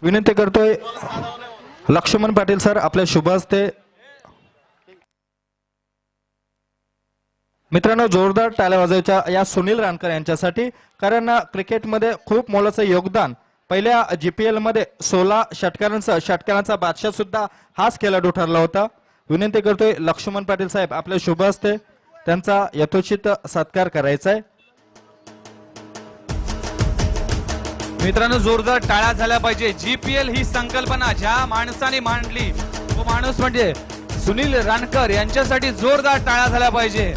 विनंती करतोय लक्ष्मण पाटील सर आपल्या शुभ हस्ते। मित्रांनो जोरदार टाळ्या वाजवायच्या या सुनील रानकर यांच्यासाठी, कारण क्रिकेटमध्ये खूप मोलाचं योगदान, पहिल्या जीपीएल मध्ये 16 षटकारांचा बादशाह सुद्धा हाच खेळाडू ठरला होता। विनंती करतोय लक्ष्मण पाटील साहेब आपल्या शुभ हस्ते त्यांचा यथोचित सत्कार करायचा आहे। मित्रांनो जोरदार टाळ्या झाल्या पाहिजे। जीपीएल ही संकल्पना ज्या माणसाने मांडली तो माणूस म्हणजे सुनील रानकर यांच्यासाठी जोरदार टाळ्या झाल्या पाहिजे।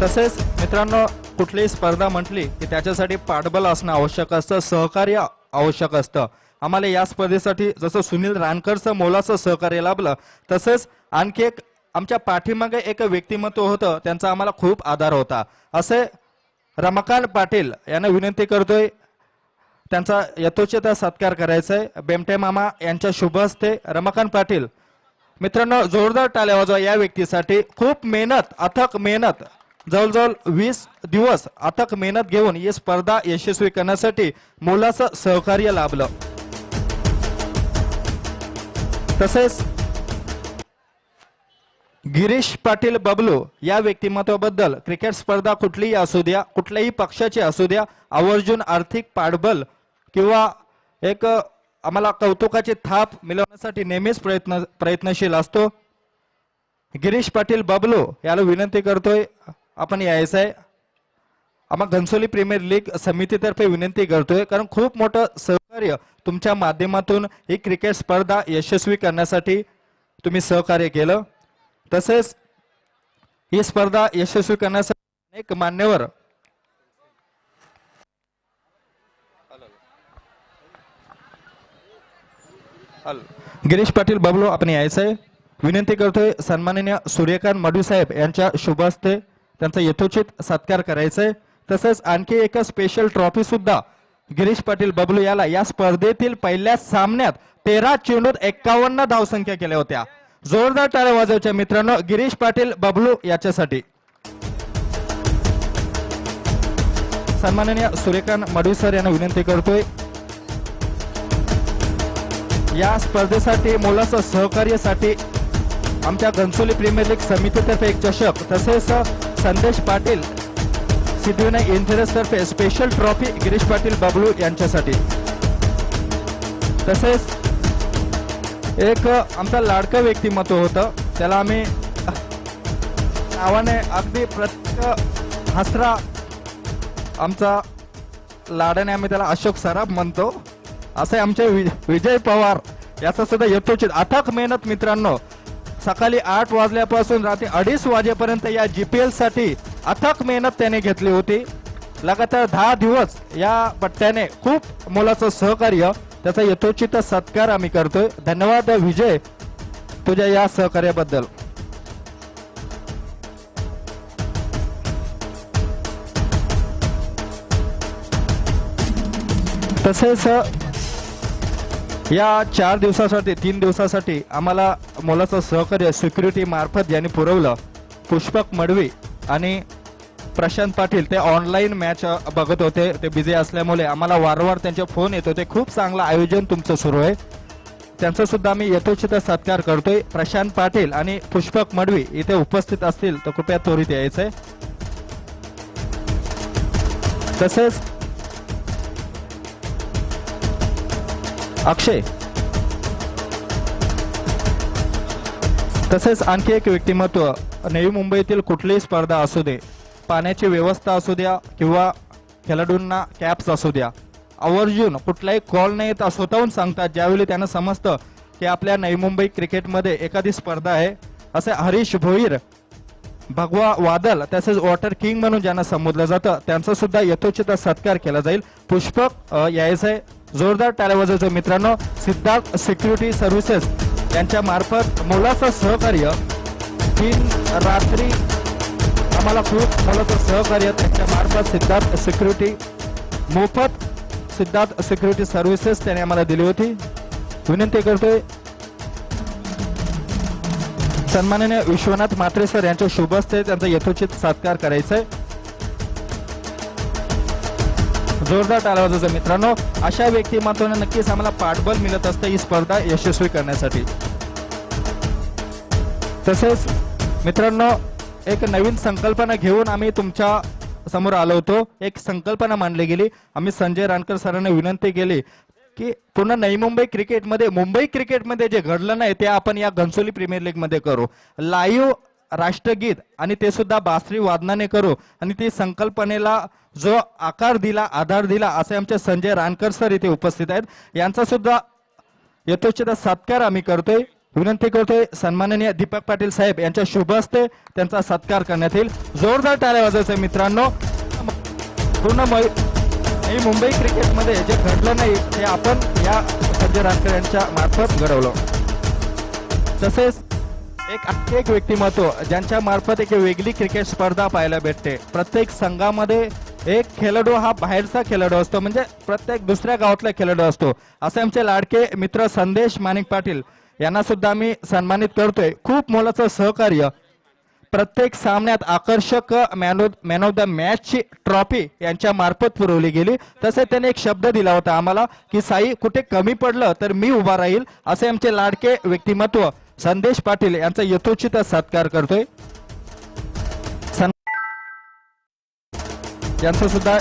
तसेच मित्रांनो कुठलीही स्पर्धा म्हटली की त्याच्यासाठी पाठबळ असणं आवश्यक असतं, सहकार्य आवश्यक असतं। आम्हाला या स्पर्धेसाठी जसं सुनील रानकरचं मोलाचं सहकार्य लाभलं, तसेच आणखी एक आमच्या पाठीमागे एक व्यक्तिमत्व होतं, त्यांचा आम्हाला खूप आधार होता। असे रमाकांत पाटील यांना विनंती करतोय त्यांचा यथोचित सत्कार करायचा आहे। बेमटे मामा यांच्या शुभ हस्ते रमाकांत पाटील। मित्रांनो जोरदार टाळ्या वाजवा या व्यक्तीसाठी, खूप मेहनत, अथक मेहनत, जवळजवळ 20 दिवस अथक मेहनत घेऊन ही स्पर्धा यशस्वी करण्यासाठी मोलाचं सहकार्य लाभलं। तसेच गिरीश पाटील बबलू या व्यक्तिमत्वाबद्दल, क्रिकेट स्पर्धा कुठलीही असू द्या, कुठल्याही पक्षाची असू द्या, आवर्जून आर्थिक पाठबळ किंवा एक आम्हाला कौतुकाची थाप मिळवण्यासाठी नेहमीच प्रयत्नशील असतो। गिरीश पाटील बबलू याला विनंती करतोय आपण यायचं आहे। आम्हा घनसोली प्रीमियर लीग समितीतर्फे विनंती करतोय, कारण खूप मोठं सहकार्य तुमच्या माध्यमातून ही क्रिकेट स्पर्धा यशस्वी करण्यासाठी तुम्ही सहकार्य केलं। तसेच ही स्पर्धा यशस्वी करण्यासाठी अनेक मान्यवर गिरीश पाटील बबलू आपण यायचं आहे। विनंती करतोय सन्माननीय सूर्यकांत मडवी साहेब यांच्या शुभ हस्ते त्यांचा यथोचित सत्कार करायचा आहे। तसेच आणखी एक स्पेशल ट्रॉफी सुद्धा गिरीश पाटील बबलू याला या स्पर्धेतील पहिल्या सामन्यात 13 चेंडूत 51 धावसंख्या केल्या होत्या। जोरदार टाळ्या वाजवायच्या मित्रांनो गिरीश पाटील बबलू याच्यासाठी। सन्माननीय सूर्यकांत मडवी सर यांना विनंती करतोय या स्पर्धेसाठी मोलाचं सहकार्यासाठी आमच्या घनसोली प्रीमियर लीग समितीतर्फे एक चषक, तसेच संदेश पाटील सिद्धिविनायक इंजिनियर्स तर्फे स्पेशल ट्रॉफी गिरीश पाटील बबलू यांच्यासाठी। तसेच एक आमचा लाडकं व्यक्तिमत्व होतं, त्याला आम्ही नावाने अगदी प्रत्येक हसरा आमचा लाडाने आम्ही त्याला अशोक सराफ म्हणतो, असे आमचे विजय पवार याचा सुद्धा यथोचित अथक मेहनत मित्रांनो, सकाळी 8 वाजल्यापासून रात्री 2:30 वाजेपर्यंत या जीपीएल साठी अथक मेहनत त्याने घेतली होती। लगातार 10 दिवस या पट्ट्याने खूप मोलाचं सहकार्य, त्याचा यथोचित सत्कार आम्ही करतोय। धन्यवाद विजय तुझ्या या सहकार्याबद्दल। तसेच या 4 दिवसासाठी 3 दिवसासाठी आम्हाला मोलाचं सहकार्य सिक्युरिटी मार्फत यांनी पुरवलं। पुष्पक मडवी आणि प्रशांत पाटील ते ऑनलाईन मॅच बघत होते, ते बिझी असल्यामुळे आम्हाला वारंवार त्यांचे फोन येत होते। खूप चांगलं आयोजन तुमचं सुरू आहे, त्यांचा सुद्धा आम्ही यथोचित सत्कार करतोय। प्रशांत पाटील आणि पुष्पक मडवी इथे उपस्थित असतील तर कृपया त्वरित यायचंय। तसेच अक्षय, तसेच आणखी एक व्यक्तिमत्व, नवी मुंबईतील कुठलीही स्पर्धा असू दे, पाण्याची व्यवस्था असू द्या किंवा खेळाडूंना कॅप्स असू द्या, आवर्जून कुठलाही कॉल नाही येत स्वतःहून सांगतात ज्यावेळी त्यांना समजतं की आपल्या नवी मुंबई क्रिकेटमध्ये एखादी स्पर्धा आहे। असे हरीश भोईर, भगवा वादल, तसेच वॉटर किंग म्हणून ज्यांना संबोधलं जातं त्यांचा सुद्धा यथोचित सत्कार केला जाईल। पुष्पक यायचंय, जोरदार टाळ्या वाजवायचं मित्रांनो। सिद्धार्थ सिक्युरिटी सर्व्हिसेस यांच्या मार्फत मोलाचं सहकार्य, 3 रात्री आम्हाला खूप मोलाचं सहकार्य त्यांच्या मार्फत सिद्धार्थ सिक्युरिटी, मोफत सिद्धार्थ सिक्युरिटी सर्व्हिसेस त्याने आम्हाला दिली होती। विनंती करतोय सन्माननीय विश्वनाथ म्हात्रे सर यांच्या शुभ हस्ते त्यांचा यथोचित सत्कार करायचा आहे। जोरदार टाळ्या वाजवायचं मित्रांनो. अशा व्यक्तिमत्वाने नक्कीच आम्हाला पाठबळ मिळत असतं ही स्पर्धा यशस्वी करण्यासाठी. तसेच मित्रांनो एक नवीन संकल्पना घेऊन आम्ही तुमच्या समोर आलो होतो. एक संकल्पना मांडली गेली. आम्ही संजय रानकर सरांना विनंती केली की पुन्हा नवी मुंबई क्रिकेटमध्ये जे घडलं नाही ते आपण या घनसोली प्रीमियर लीग मध्ये करू. लाईव्ह राष्ट्रगीत आणि ते सुद्धा बासरी वादनाने करू आणि ती संकल्पनेला जो आकार दिला, आधार दिला असे आमचे संजय रानकर सर इथे उपस्थित आहेत. यांचा सुद्धा यथोचित सत्कार आम्ही करतोय. विनंती करतोय सन्माननीय दीपक पाटील साहेब यांच्या शुभ हस्ते त्यांचा सत्कार करण्यात येईल. जोरदार टाळ्या वाजवायचं मित्रांनो. पूर्ण नवी मुंबई क्रिकेटमध्ये जे घडलं नाही ते आपण या संजय रानकर यांच्या मार्फत घडवलं. तसेच एक व्यक्तिमत्व ज्यांच्या मार्फत एक वेगळी क्रिकेट स्पर्धा पाहायला भेटते. प्रत्येक संघामध्ये एक खेळाडू हा बाहेरचा खेळाडू असतो, म्हणजे प्रत्येक दुसऱ्या गावातला खेळाडू असतो. असे आमचे लाडके मित्र संदेश माणिक पाटील यांना सुद्धा आम्ही सन्मानित करतोय. खूप मोलाचं सहकार्य. प्रत्येक सामन्यात आकर्षक मॅन ऑफ द मॅच ची ट्रॉफी यांच्या मार्फत पुरवली गेली. तसे त्याने एक शब्द दिला होता आम्हाला की साई कुठे कमी पडलं तर मी उभा राहील. असे आमचे लाडके व्यक्तिमत्व संदेश पाटील यांचा यथोचित सत्कार करतोय. यांचा सुद्धा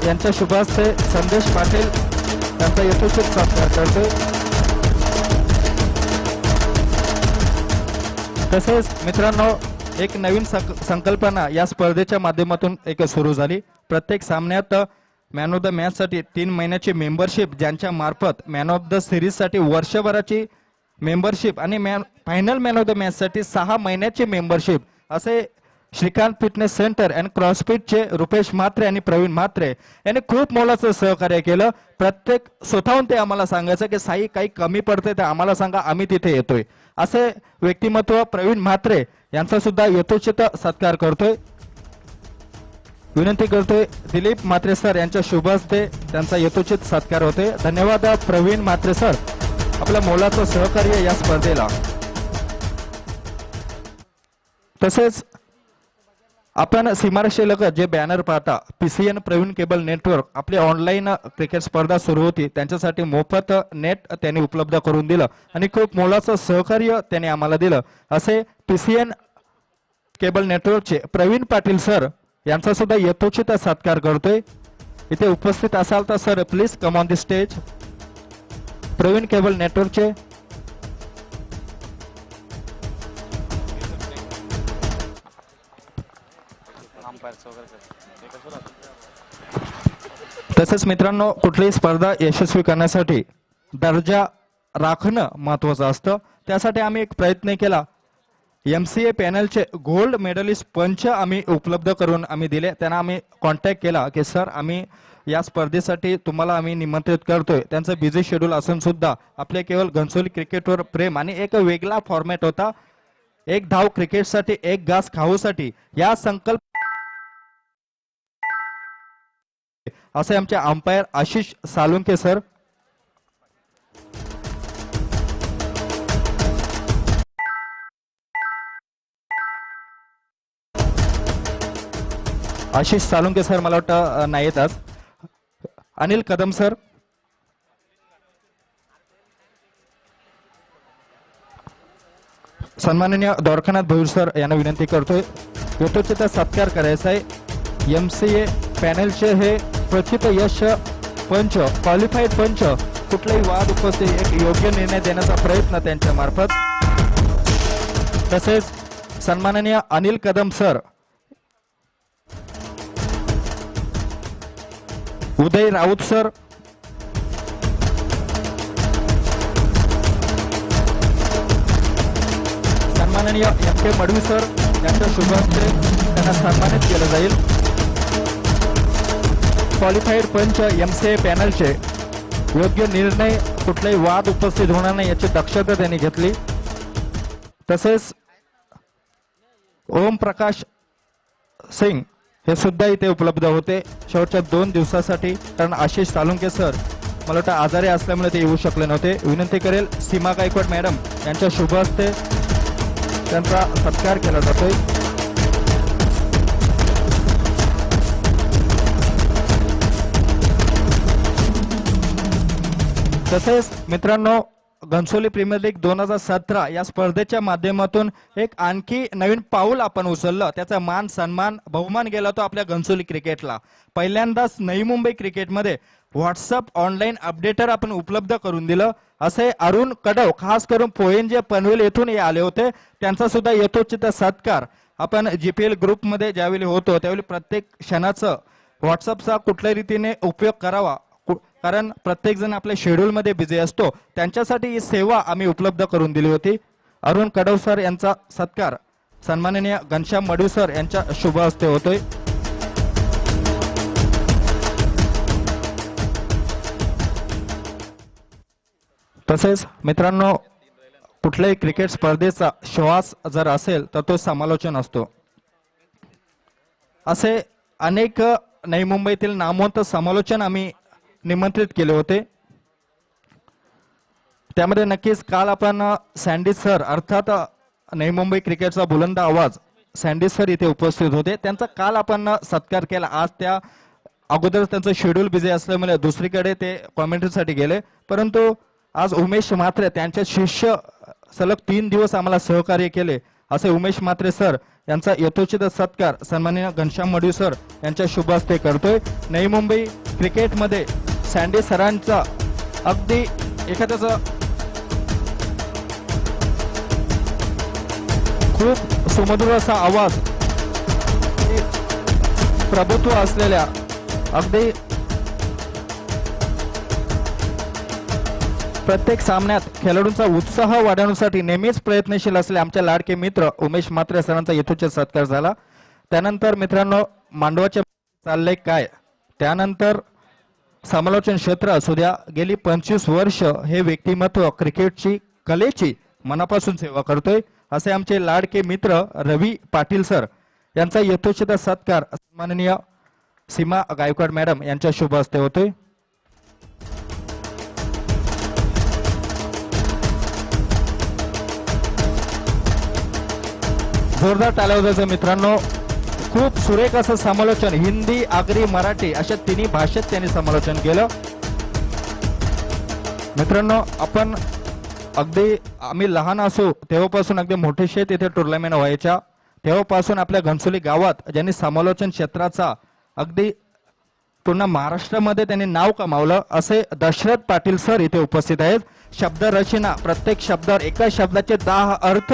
यांच्या शुभ हस्ते संदेश पाटील यांचा यथोचित सत्कार करतोय. तसेच मित्रांनो एक नवीन संकल्पना या स्पर्धेच्या माध्यमातून एक सुरू झाली. प्रत्येक सामन्यात मॅन ऑफ द मॅच साठी 3 महिन्याची मेंबरशिप, ज्यांच्या मार्फत मॅन ऑफ द सिरीज साठी वर्षभराची मेंबरशिप आणि final man of the match साठी 6 महिन्याची मेंबरशिप असे श्रीकांत फिटनेस सेंटर अँड क्रॉसफिटचे रुपेश म्हात्रे आणि प्रवीण म्हात्रे यांनी खूप मोलाचं सहकार्य केलं. प्रत्येक स्वतःहून ते आम्हाला सांगायचं की साई काही कमी पडते तर आम्हाला सांगा, आम्ही तिथे येतोय. असे व्यक्तिमत्व प्रवीण म्हात्रे यांचा सुद्धा यथोचित सत्कार करतोय. विनंती करतोय दिलीप म्हात्रे सर यांच्या शुभ हस्ते त्यांचा यथोचित सत्कार होतोय. धन्यवाद प्रवीण म्हात्रे सर, आपल्या मोलाचं सहकार्य या स्पर्धेला. तसेच आपण सीमारेषेलगत जे बॅनर पाहता, PCN प्रवीण केबल नेटवर्क आपली ऑनलाईन क्रिकेट स्पर्धा सुरू होती त्यांच्यासाठी मोफत नेट त्यांनी उपलब्ध करून दिलं आणि खूप मोलाचं सहकार्य त्यांनी आम्हाला दिलं. असे PCN केबल नेटवर्कचे प्रवीण पाटील सर यांचा सुद्धा यथोचित सत्कार करतोय. इथे उपस्थित असाल तर sir please come on the stage. Praveen cable नेटवर्कचे तसेच मित्रांनो कुठलीही स्पर्धा यशस्वी करण्यासाठी दर्जा राखणं महत्वाचं असतं. त्यासाठी आम्ही एक प्रयत्न केला. MCA पॅनलचे गोल्ड मेडलिस्ट पंच आम्ही उपलब्ध करून आम्ही दिले. त्यांना आम्ही कॉन्टॅक्ट केला की सर आम्ही या स्पर्धेसाठी तुम्हाला आम्ही निमंत्रित करतोय. त्यांचं बिझी शेड्यूल असून सुद्धा आपले केवळ घनसोली क्रिकेटवर प्रेम आणि एक वेगळा फॉर्मॅट होता, एक धाव क्रिकेटसाठी एक घास खाऊसाठी या संकल्प असे आमचे umpire Ashish Salunke sir. Ashish Salunke sir मला वाटतं नाही येत आज. अनिल कदम सर. सन्माननीय द्वारकानाथ भोईर सर यांना विनंती करतोय यथोचित सत्कार करायचा आहे. MCA पॅनलचे हे प्रचित यश पंच, क्वालिफाईड पंच कुठलाही वाद उपस्थित एक योग्य निर्णय देण्याचा प्रयत्न त्यांच्या मार्फत. तसेच सन्माननीय अनिल कदम सर, उदय राऊत सर, सन्माननीय MK मडवी सर यांच्या शुभ हस्ते त्यांना सन्मानित केलं जाईल. क्वालिफाईड पंच MCA पॅनलचे योग्य निर्णय, कुठलाही वाद उपस्थित होणार नाही याची दक्षता त्यांनी घेतली. तसेच ओम प्रकाश सिंग हे सुद्धा इथे उपलब्ध होते शेवटच्या 2 दिवसासाठी, कारण आशिष सालुंके सर मला वाटतं आजारी असल्यामुळे ते येऊ शकले नव्हते. विनंती करेल सीमा गायकवाड मॅडम यांच्या शुभ हस्ते त्यांचा सत्कार केला जातोय. तसेच मित्रांनो घनसोली प्रीमियर लीग 2017 या स्पर्धेच्या माध्यमातून एक आणखी नवीन पाऊल आपण उचललं. त्याचा मान सन्मान बहुमान गेला तो आपल्या घनसोली क्रिकेटला. पहिल्यांदाच नवी मुंबई क्रिकेटमध्ये व्हॉट्सअप ऑनलाईन अपडेटर आपण उपलब्ध करून दिलं. असे अरुण कडव खास करून पोहेंजे पनवेल येथून हे आले होते. त्यांचा सुद्धा यथोचित सत्कार आपण जीपीएल ग्रुपमध्ये ज्यावेळी होतो त्यावेळी प्रत्येक क्षणाचं व्हॉट्सअपचा कुठल्या रीतीने उपयोग करावा, कारण प्रत्येक जण आपल्या शेड्यूल मध्ये बिझी असतो. त्यांच्यासाठी ही सेवा आम्ही उपलब्ध करून दिली होती. अरुण कडव सर यांचा सत्कार सन्माननीय घनश्याम मडवी सर यांच्या शुभ हस्ते होतोय. तसेच मित्रांनो कुठल्याही क्रिकेट स्पर्धेचा श्वास जर असेल तर तो समालोचन असतो. असे अनेक नवी मुंबईतील नामवंत समालोचन आम्ही निमंत्रित केले होते. त्यामध्ये नक्कीच काल आपण सँडी सर अर्थात नवी मुंबई क्रिकेटचा बुलंद आवाज सँडी सर इथे उपस्थित होते. त्यांचा काल आपण सत्कार केला. आज त्या अगोदर त्यांचं शेड्यूल बिझी असल्यामुळे दुसरीकडे ते कॉमेंट्रीसाठी गेले. परंतु आज उमेश म्हात्रे त्यांचे शिष्य सलग 3 दिवस आम्हाला सहकार्य केले. असे उमेश म्हात्रे सर यांचा यथोचित सत्कार सन्माननीय घनश्याम मडवी सर यांच्या शुभ हस्ते करतोय. नवी मुंबई क्रिकेटमध्ये सँडी सरांचा अगदी एखाद्याचा खूप सुमधुर असा आवाज, प्रभुत्व असलेल्या अगदी प्रत्येक सामन्यात खेळाडूंचा उत्साह वाढवण्यासाठी नेहमीच प्रयत्नशील असले आमचे लाडके मित्र उमेश म्हात्रे सरांचा यथोचित सत्कार झाला. त्यानंतर मित्रांनो मांडवाचे चाललंय काय, त्यानंतर समालोचन क्षेत्र असू द्या. गेली 25 वर्ष हे व्यक्तिमत्व क्रिकेटची कलेची मनापासून सेवा करतोय. असे आमचे लाडके मित्र रवी पाटील सर यांचा यथोचित सत्कार सन्माननीय सीमा गायकवाड मॅडम यांच्या शुभ हस्ते होतोय. जोरदार टाळ्या वाजवायचं मित्रांनो. खूप सुरेख असं समालोचन हिंदी, आगरी, मराठी अशा तिन्ही भाषेत त्यांनी समालोचन केलं. मित्रांनो आपण अगदी आम्ही लहान असो तेव्हापासून अगदी मोठे शेत इथे टुर्नामेंट व्हायच्या तेव्हापासून आपल्या घनसोली गावात ज्यांनी समालोचन क्षेत्राचा अगदी पूर्ण महाराष्ट्रामध्ये त्यांनी नाव कमावलं असे दशरथ पाटील सर इथे उपस्थित आहेत. शब्द रचना, प्रत्येक शब्दावर एका शब्दाचे 10 अर्थ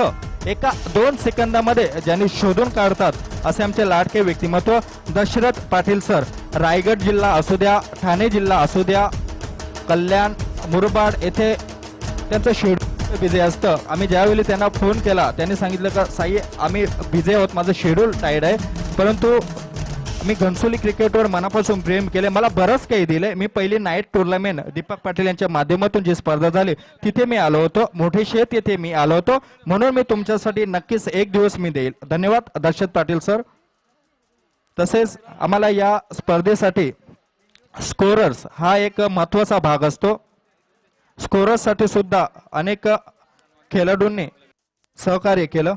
एका 2 सेकंदामध्ये ज्यांनी शोधून काढतात असे आमचे लाडके व्यक्तिमत्व दशरथ पाटील सर. रायगड जिल्हा असू द्या, ठाणे जिल्हा असू द्या, कल्याण, मुरबाड येथे त्यांचं शेड्यूल बिझी असतं. आम्ही ज्यावेळी त्यांना फोन केला त्यांनी सांगितलं का साई आम्ही बिझी आहोत, माझं शेड्यूल टाईड आहे, परंतु मी घनसोली क्रिकेटवर मनापासून प्रेम केले, मला बरंच काही दिले. मी पहिली नाईट टुर्नामेंट दीपक पाटील यांच्या माध्यमातून जी स्पर्धा झाली तिथे मी आलो होतो, मोठे शेत येथे मी आलो होतो, म्हणून मी तुमच्यासाठी नक्कीच एक दिवस मी देईल. धन्यवाद दशरथ पाटील सर. तसेच आम्हाला या स्पर्धेसाठी स्कोरर्स हा एक महत्वाचा भाग असतो. स्कोरर्स साठी सुद्धा अनेक खेळाडूंनी सहकार्य केलं.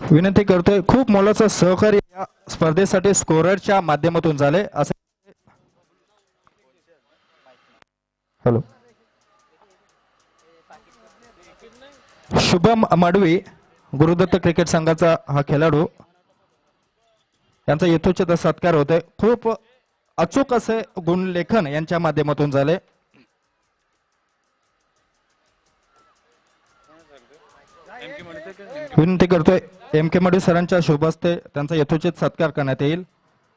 विनंती करतोय, खूप मोलाचं सहकार्य या स्पर्धेसाठी स्कोररच्या माध्यमातून झाले. असे हॅलो शुभम मडवी गुरुदत्त क्रिकेट संघाचा हा खेळाडू यांचा यथोचित सत्कार होतोय. खूप अचूक असे गुणलेखन यांच्या माध्यमातून झाले. विनंती करतोय एम के मडवी सरांच्या शुभ हस्ते त्यांचा यथोचित सत्कार करण्यात येईल.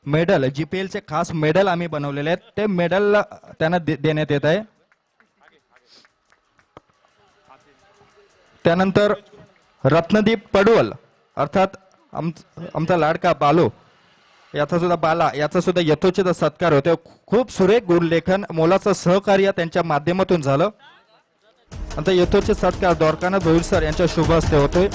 मेडल जीपीएल चे खास मेडल आम्ही बनवलेले आहेत, ते मेडल त्यांना देण्यात येत आहे. त्यानंतर रत्नदीप पडवल अर्थात आमचा लाडका बालो याचा सुद्धा यथोचित सत्कार होतो. खूप सुरेख गुणलेखन मोलाचं सहकार्य त्यांच्या माध्यमातून झालं. आता यथोचित सत्कार द्वारकानाथ भोईर सर यांच्या शुभ हस्ते होतोय.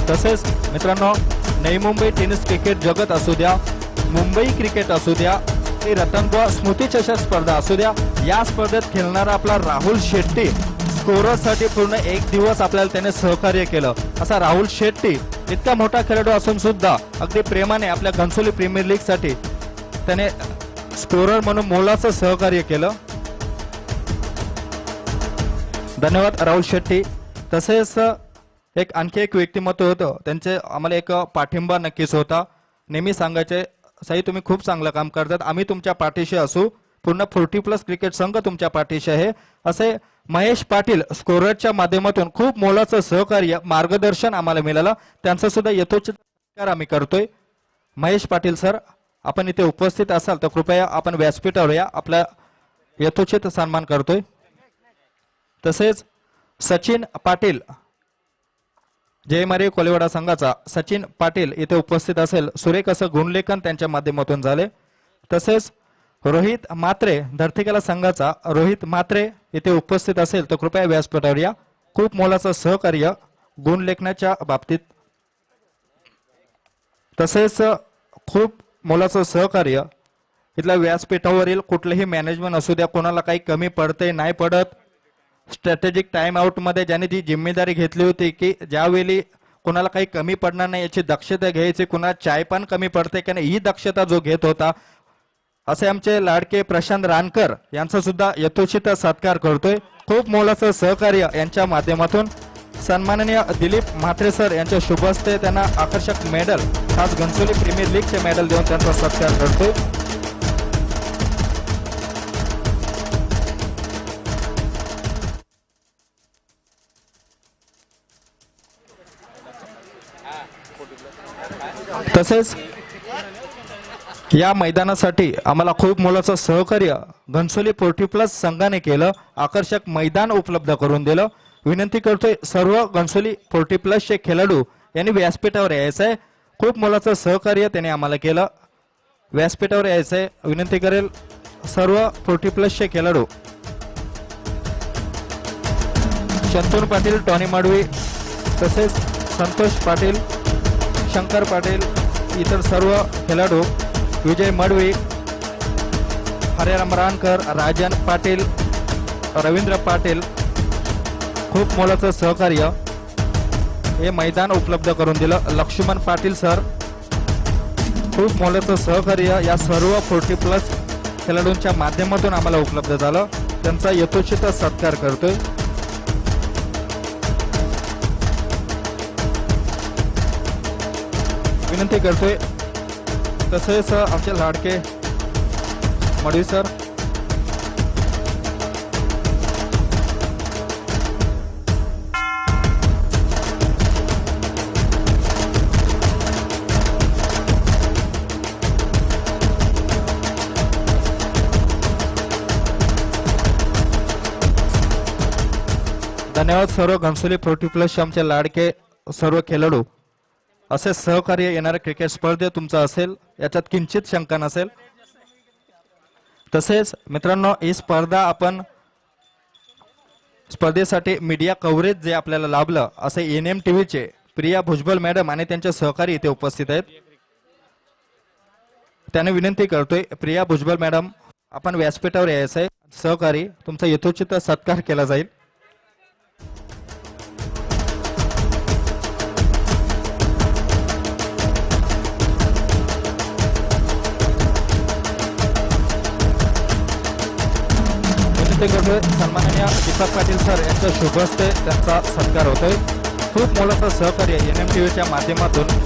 तसेच मित्रांनो नवी मुंबई टेनिस क्रिकेट जगत असू द्या, मुंबई क्रिकेट असू द्या, आपली रतनबुवा स्मृती चषक स्पर्धा असू द्या, या स्पर्धेत खेळणारा आपला राहुल शेट्टी स्कोररसाठी पूर्ण एक दिवस आपल्याला त्याने सहकार्य केलं. असा राहुल शेट्टी इतका मोठा खेळाडू असून सुद्धा अगदी प्रेमाने आपल्या घनसोली प्रीमियर लीग साठी त्याने स्कोरर म्हणून मोलाचं सहकार्य केलं. धन्यवाद राहुल शेट्टी. तसेच आणखी एक व्यक्तिमत्व होतं, त्यांचे आम्हाला एक पाठिंबा नक्कीच होता. नेहमी सांगायचे, साई तुम्ही खूप चांगलं काम करतात, आम्ही तुमच्या पाठीशी असू, पूर्ण 40+ क्रिकेट संघ तुमच्या पाठीशी आहे, असे महेश पाटील स्कोररच्या माध्यमातून खूप मोलाचं सहकार्य मार्गदर्शन आम्हाला मिळालं. त्यांचा सुद्धा यथोचित सत्कार आम्ही करतोय. महेश पाटील सर, आपण इथे उपस्थित असाल तर कृपया आपण व्यासपीठावर या, आपला यथोचित सन्मान करतोय. तसेच सचिन पाटील, जयमारी कोलेवाडा संघाचा सचिन पाटील इथे उपस्थित असेल, सुरेख असं गुणलेखन त्यांच्या माध्यमातून झाले. तसेच रोहित म्हात्रे, धरतीकला संघाचा रोहित म्हात्रे इथे उपस्थित असेल तर कृपया व्यासपीठावर या, खूप मोलाचं सहकार्य गुणलेखनाच्या बाबतीत. तसेच खूप मोलाचं सहकार्य इथल्या व्यासपीठावरील कुठलेही मॅनेजमेंट असू द्या, कोणाला काही कमी पडते नाही पडत, स्ट्रॅटेजिक टाइम आउट मध्ये ज्याने जी जिम्मेदारी घेतली होती की ज्यावेळी कोणाला काही कमी पडणार नाही याची दक्षता घ्यायची, कुणाला चाय पण कमी पडते की नाही ही दक्षता जो घेत होता, असे आमचे लाडके प्रशांत रानकर यांचा सुद्धा यथोचित सत्कार करतोय. खूप मोलाचं सहकार्य यांच्या माध्यमातून सन्माननीय दिलीप म्हात्रे सर यांच्या शुभ हस्ते त्यांना आकर्षक मेडल, खास घनसोली प्रीमियर लीगचे मेडल देऊन त्यांचा सत्कार करतोय. तसेच या मैदानासाठी आम्हाला खूप मोलाचं सहकार्य घनसोली 40+ संघाने केलं, आकर्षक मैदान उपलब्ध करून दिलं. विनंती करतोय सर्व घनसोली 40+ चे खेळाडू यांनी व्यासपीठावर यायचंय, खूप मोलाचं सहकार्य त्यांनी आम्हाला केलं. व्यासपीठावर यायचंय, विनंती करेल सर्व 40+ चे खेळाडू. शंतनू पाटील, टॉनी माडवी, तसेच संतोष पाटील, शंकर पाटील, इतर सर्व खेळाडू, विजय मडवी, हरेराम रानकर, राजन पाटील, रवींद्र पाटील, खूप मोलाचं सहकार्य हे मैदान उपलब्ध करून दिलं. लक्ष्मण पाटील सर, खूप मोलाचं सहकार्य या सर्व 40+ खेळाडूंच्या माध्यमातून आम्हाला उपलब्ध झालं, त्यांचा यथोचित सत्कार करतोय. विनंती करतोय तसेच आमचे लाडके मडवी सर, धन्यवाद सर्व घनसोली 40+ आमचे लाडके सर्व खेळाडू. असे सहकार्य येणाऱ्या क्रिकेट स्पर्धेत तुमचं असेल याच्यात किंचित शंका नसेल. तसेच मित्रांनो, ही स्पर्धा आपण स्पर्धेसाठी मीडिया कव्हरेज जे आपल्याला लाभलं असे एनएम टीव्हीचे प्रिया भुजबळ मॅडम आणि त्यांचे सहकारी इथे उपस्थित आहेत. त्याने विनंती करतोय, प्रिया भुजबळ मॅडम आपण व्यासपीठावर यायचं आहे, सहकारी तुमचा यथोचित सत्कार केला जाईल. सन्माननीय दीपक पाटील सर यांच्या शुभ हस्ते त्यांचा सत्कार होतोय. खूप मोलाचं सहकार्य एनएम टीव्हीच्या माध्यमातून.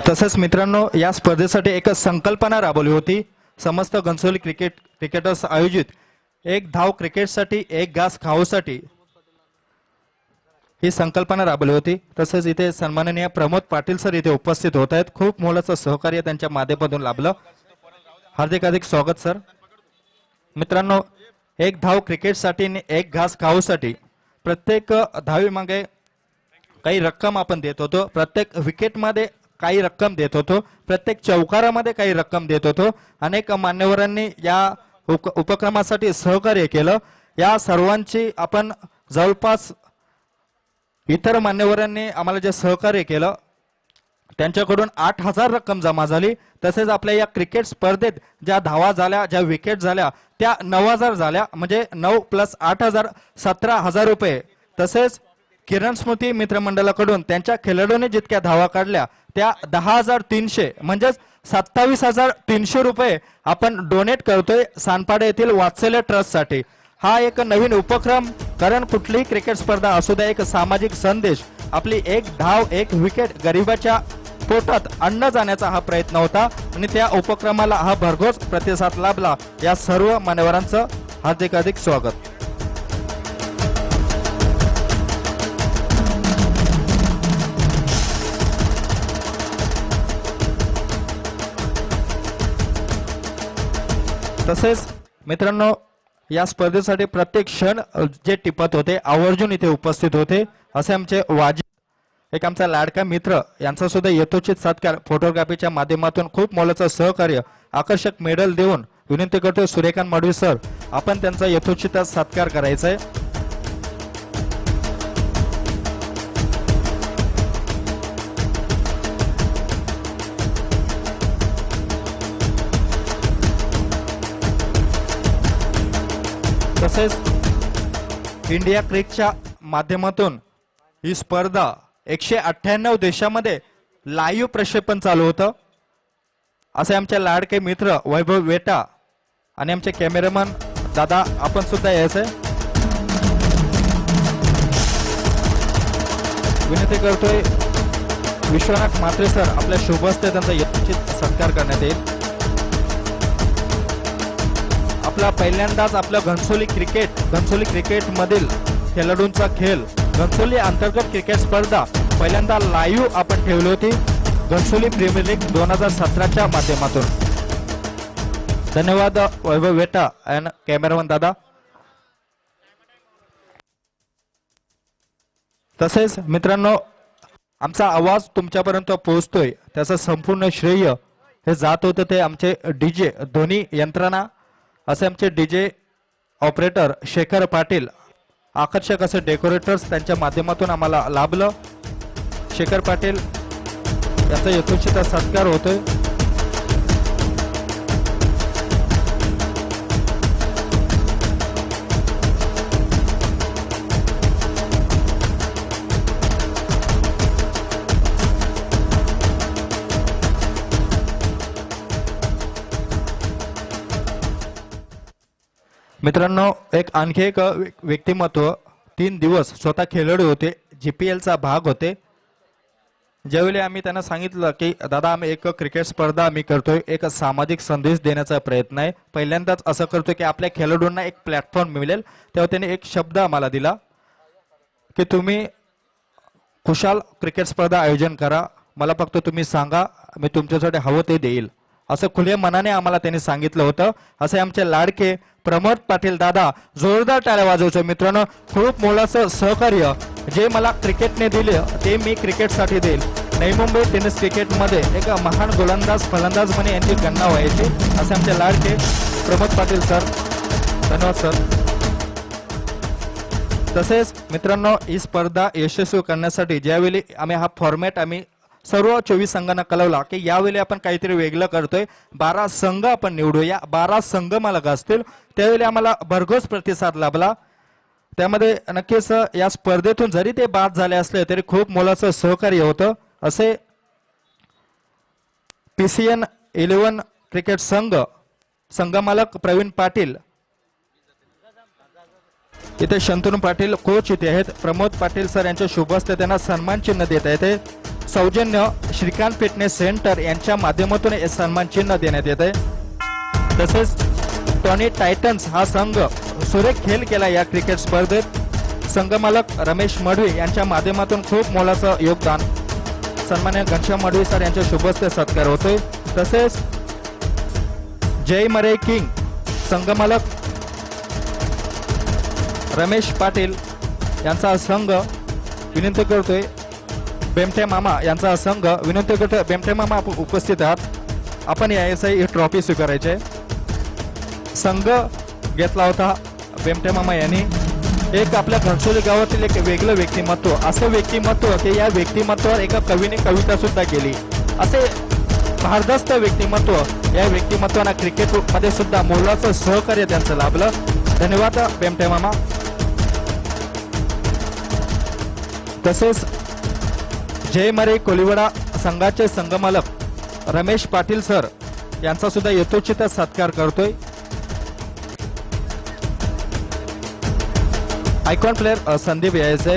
तसेच मित्रांनो, या स्पर्धेसाठी एक संकल्पना राबवली होती. समस्त घनसोली क्रिकेटर्स आयोजित एक धाव क्रिकेटसाठी एक घास खाऊसाठी ही संकल्पना राबवली होती. तसेच इथे सन्माननीय प्रमोद पाटील सर इथे उपस्थित होत आहेत. खूप मोलाचं सहकार्य त्यांच्या माध्यमातून लाभलं. हार्दिक स्वागत सर. मित्रांनो, एक धाव क्रिकेटसाठी आणि एक घास खाऊसाठी प्रत्येक धावीमागे काही रक्कम आपण देत होतो. प्रत्येक विकेटमध्ये काही रक्कम देत होतो. प्रत्येक चौकारामध्ये काही रक्कम देत होतो. अनेक मान्यवरांनी या उपक्रमासाठी सहकार्य केलं. या सर्वांची आपण जवळपास इतर मान्यवरांनी आम्हाला जे सहकार्य केलं त्यांच्याकडून 8,000 रक्कम जमा झाली. तसेच आपल्या या क्रिकेट स्पर्धेत ज्या धावा झाल्या, ज्या विकेट झाल्या त्या 9,000 झाल्या. म्हणजे 9 + 8,000 17,000 रुपये. तसेच किरण स्मृती मित्रमंडळाकडून त्यांच्या खेळाडूंनी जितक्या धावा काढल्या त्या 10,300 म्हणजेच 27,300 रुपये आपण डोनेट करतोय सानपाडे येथील वात्सल्य ट्रस्टसाठी. हा एक नवीन उपक्रम, कारण कुठलीही क्रिकेट स्पर्धा असू द्या, एक सामाजिक संदेश, आपली एक धाव एक विकेट गरिबाच्या पोटात अन्न जाण्याचा हा प्रयत्न होता आणि त्या उपक्रमाला हा भरघोस प्रतिसाद लाभला. या सर्व मान्यवरांचं हार्दिक स्वागत. तसेच मित्रांनो, या स्पर्धेसाठी प्रत्येक क्षण जे टिपत होते आवर्जून इथे उपस्थित होते. असे आमचे एक आमचा लाडका मित्र यांचा सुद्धा यथोचित सत्कार फोटोग्राफीच्या माध्यमातून खूप मोलाचं सहकार्य, आकर्षक मेडल देऊन विनंती करतोय सूर्यकांत माडवी सर, आपण त्यांचा यथोचित सत्कार करायचा आहे. तसेच इंडिया क्रिकच्या माध्यमातून ही स्पर्धा 198 देशामध्ये लाईव्ह प्रक्षेपण चालू होतं. असे आमचे लाडके मित्र वैभव वेटा आणि आमचे कॅमेरामन दादा, आपण सुद्धा यायचंय. विनंती करतोय विश्वनाथ म्हात्रे सर, आपल्या शुभ हस्ते त्यांचा यथोचित सत्कार करण्यात येईल. आपला पहिल्यांदाच आपलं घनसोली क्रिकेट मधील खेळाडूंचा खेळ, घनसोली अंतर्गत क्रिकेट स्पर्धा पहिल्यांदा लाईव्ह आपण ठेवली होती घनसोली प्रीमियर लीग 2017च्या माध्यमातून. धन्यवाद वैभव वेटा आणि कॅमेरामन दादा. तसेच मित्रांनो, आमचा आवाज तुमच्यापर्यंत पोहोचतोय त्याचं संपूर्ण श्रेय हे जात होतं ते आमचे डीजे ध्वनी यंत्रणा, असे आमचे डीजे ऑपरेटर शेखर पाटील, आकर्षक असे डेकोरेटर्स त्यांच्या माध्यमातून आम्हाला लाभलं. शेखर पाटील यांचा यथोचित सत्कार होतोय. मित्रांनो, आणखी एक व्यक्तिमत्व 3 दिवस स्वतः खेळाडू होते, GPLचा भाग होते. ज्यावेळी आम्ही त्यांना सांगितलं की दादा, आम्ही एक क्रिकेट स्पर्धा आम्ही करतोय, एक सामाजिक संदेश देण्याचा प्रयत्न आहे, पहिल्यांदाच असं करतोय की आपल्या खेळाडूंना एक प्लॅटफॉर्म मिळेल. तेव्हा त्यांनी एक शब्द आम्हाला दिला की तुम्ही खुशाल क्रिकेट स्पर्धा आयोजन करा, मला फक्त तुम्ही सांगा, मी तुमच्यासाठी हवं ते देईल, असं खुल्या मनाने आम्हाला त्यांनी सांगितलं होतं. असे आमचे लाडके प्रमोद पाटील दादा, जोरदार टाळ्या वाजवतो. मित्रांनो, खूप मोलाचं सहकार्य जे मला क्रिकेटने दिले ते मी क्रिकेटसाठी देईल. नवी मुंबई टेनिस क्रिकेटमध्ये एक महान गोलंदाज फलंदाज म्हणे यांची गणना व्हायची. असे आमचे लाडके प्रमोद पाटील सर, धन्यवाद सर. तसेच मित्रांनो, ही स्पर्धा यशस्वी करण्यासाठी ज्यावेळी आम्ही हा फॉर्मॅट आम्ही सर्व 24 संघांना कळवला की यावेळी आपण काहीतरी वेगळं करतोय, 12 संघ आपण निवडूया, 12 संघ मला गाजतील. त्यावेळी आम्हाला भरघोस प्रतिसाद लाभला. त्यामध्ये नक्कीच या स्पर्धेतून जरी ते बाद झाले असले तरी खूप मोलाचं सहकार्य होतं. असे PCN 11 क्रिकेट संघमालक प्रवीण पाटील, इथे शंतनू पाटील कोच इथे आहेत, प्रमोद पाटील सर यांच्या शुभ हस्ते त्यांना सन्मान चिन्ह देता येते. सौजन्य श्रीकांत फिटनेस सेंटर यांच्या माध्यमातून हे सन्मान चिन्ह देण्यात येत आहे. तसेच टॉनी टायटन्स हा संघ सुरेख खेळ केला या क्रिकेट स्पर्धेत संघमालक रमेश मडवी यांच्या माध्यमातून खूप मोलाचं योगदान सन्मान्य घनश्याम मडवी सर यांच्या शुभहस्ते सत्कार होतोय। तसेच जय मरे किंग संघमालक रमेश पाटील यांचा संघ विनंती करतोय, बेमटे मामा यांचा संघ विनंती करतोय, बेमटे मामा आपण उपस्थित आहात, आपण यायचं ही ट्रॉफी स्वीकारायचे। संघ घेतला होता बेमटे मामा यांनी एक आपल्या घनसोली गावातील एक वेगळं व्यक्तिमत्व, असं व्यक्तिमत्व की या व्यक्तिमत्वावर एका कवीने कविता सुद्धा केली, असे भारदस्त व्यक्तिमत्व, या व्यक्तिमत्वांना क्रिकेट मध्ये सुद्धा मोलाचं सहकार्य त्यांचं लाभलं। धन्यवाद बेमटे मामा। तसेच जय मरे कोलिवडा संघाचे संघमालक रमेश पाटील सर यांचा सुद्धा यथोचित सत्कार करतोय। आयकॉन प्लेयर संदीप यायचे,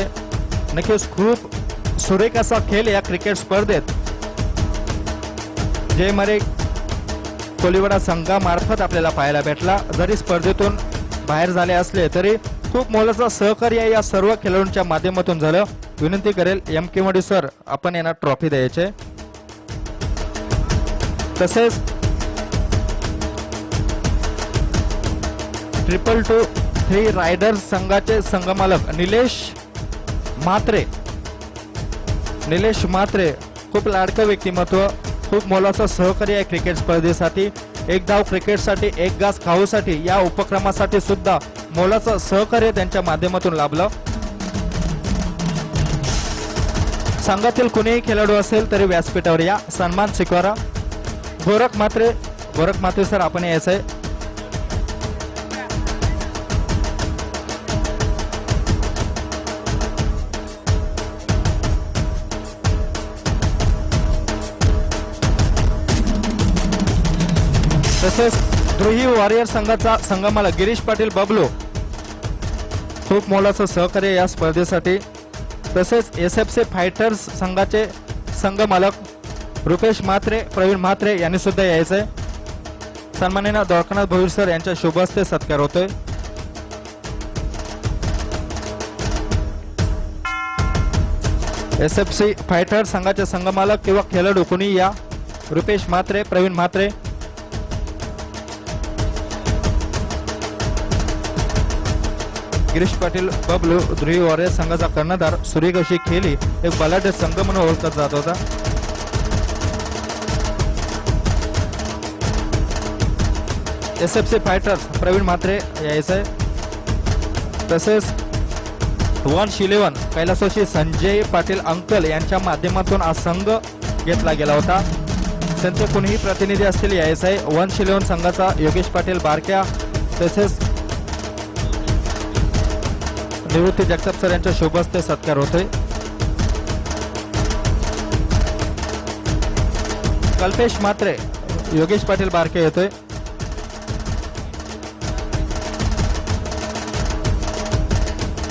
नक्कीच खूप सुरेख असा खेळ या क्रिकेट स्पर्धेत जय मरे कोलिवडा संघामार्फत आपल्याला पाहायला भेटला। जरी स्पर्धेतून बाहेर झाले असले तरी खूप मोलाचं सहकार्य या सर्व खेळाडूंच्या माध्यमातून झालं। विनंती करेल एम के मडवी सर आपण यांना ट्रॉफी द्यायचे। तसेच 222 रायडर्स संघाचे संघमालक निलेश म्हात्रे खूप लाडकं व्यक्तिमत्व, खूप मोलाचं सहकार्य आहे क्रिकेट स्पर्धेसाठी, एक धाव क्रिकेटसाठी एक घास खाऊसाठी या उपक्रमासाठी सुद्धा मोलाचं सहकार्य त्यांच्या माध्यमातून लाभलं। संघातील कोणीही खेळाडू असेल तरी व्यासपीठावर या, सन्मान स्वीकारा। गोरख मात्रे सर आपण यायचंय। तसेच द्रोही वॉरियर संघाचा संघमालक गिरीश पाटील बबलू खूप मोलाचं सहकार्य या स्पर्धेसाठी। तसेच एसएफसी फायटर्स संघाचे संघमालक रुपेश म्हात्रे प्रवीण म्हात्रे यांनी सुद्धा यायचंय। सन्माननीय द्वारकानाथ भोईर सर यांच्या शुभहस्ते सत्कार होतोय। एसएफसी फायटर्स संघाचे संघमालक किंवा खेळाडू कोणी या, रुपेश म्हात्रे प्रवीण म्हात्रे। गिरीश पाटील बबलू द्रोही वॉरियर संघाचा कर्णधार सुरेख अशी खेळी एक बलाढ्य संघ म्हणून ओळखला जात होता। एसएफसी फायटर्स प्रवीण म्हात्रे यायचंय। तसेच 111 कैलासवासी संजय पाटील अंकल यांच्या माध्यमातून हा संघ घेतला गेला होता, त्यांचे कोणीही प्रतिनिधी असतील यायचंय। 111 संघाचा योगेश पाटील बारक्या, तसेच निवृत्ती जगताप सर यांच्या शुभहस्ते सत्कार होतोय। कल्पेश म्हात्रे योगेश पाटील बारके येतोय।